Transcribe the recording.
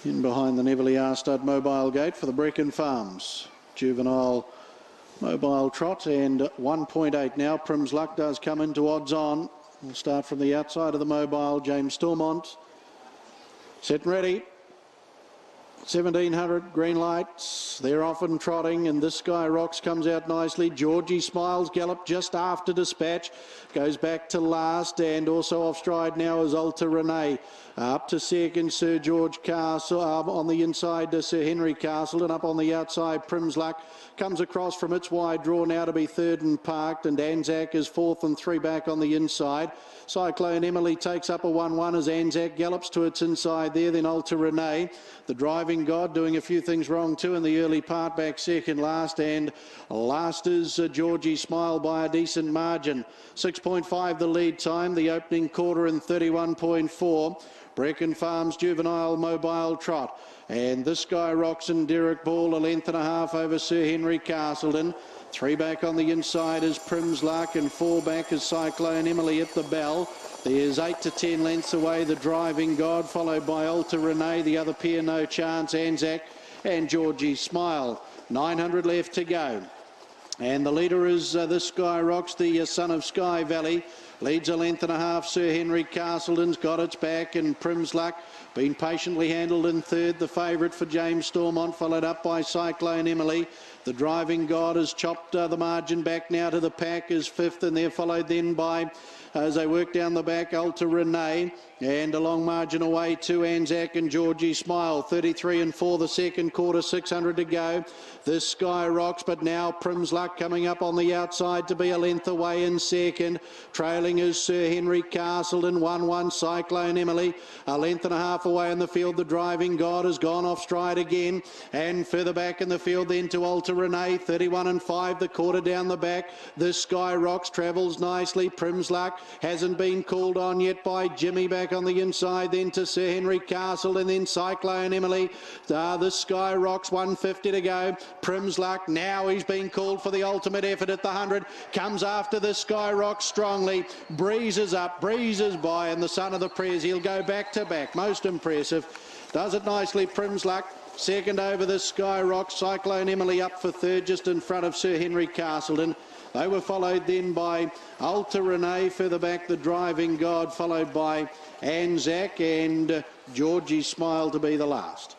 In behind the Neverly Stud Mobile Gate for the Brecon Farms Juvenile Mobile Trot, and 1.8 now. Prim's Luck does come into odds on. We'll start from the outside of the mobile. James Stormont set and ready. 1700 green lights, they're often trotting, and This Sky Rocks comes out nicely. Georgie Smiles gallop just after Dispatch, goes back to last, and also off stride now is Alta Renee. Up to second, Sir George Castle, on the inside to Sir Henry Castle, and up on the outside Prim's Luck comes across from its wide draw now to be third and parked, and Anzac is fourth and three back on the inside. Cyclone Emily takes up a 1-1 as Anzac gallops to its inside there, then Alta Renee. The Driving God doing a few things wrong too in the early part, back second last, and last is Georgie Smile by a decent margin. 6.5 the lead time, the opening quarter in 31.4. Brecon Farms Juvenile Mobile Trot, and This Sky Rocks and Derek Ball a length and a half over Sir Henry Castleton. Three back on the inside is Prim's Luck, and four back is Cyclone Emily at the bell. There's 8 to 10 lengths away the Driving God, followed by Alta Renee, the other pair No Chance, Anzac and Georgie Smile. 900 left to go. And the leader is This Sky Rocks, the son of Sky Valley. Leads a length and a half. Sir Henry Castleton's got its back, and Prim's Luck been patiently handled in third. The favourite for James Stormont, followed up by Cyclone Emily. The Driving God has chopped the margin back now to the pack is fifth, and they're followed then by, as they work down the back, Alta Renee, and a long margin away to Anzac and Georgie Smile. 33 and 4 the second quarter, 600 to go. This Sky Rocks, but now Prim's Luck coming up on the outside to be a length away in second. Trailing is Sir Henry Castleton, 1-1 Cyclone Emily, a length and a half away in the field. The Driving God has gone off stride again, and further back in the field then to Alta Renee. 31 and 5 the quarter down the back. This Sky Rocks travels nicely. Prim's Luck hasn't been called on yet by Jimmy, back on the inside then to Sir Henry Castle, and then Cyclone Emily. This Sky Rocks, 150 to go. Prim's Luck, now he's been called for the ultimate effort at the 100, comes after This Sky Rocks strongly, breezes up, breezes by, and the son of the Prez, he'll go back to back. Most impressive, does it nicely. Prim's Luck second over This Sky Rocks. Cyclone Emily up for third, just in front of Sir Henry Castleton. They were followed then by Alta Renee, further back the Driving God, followed by Anzac and Georgie Smile to be the last.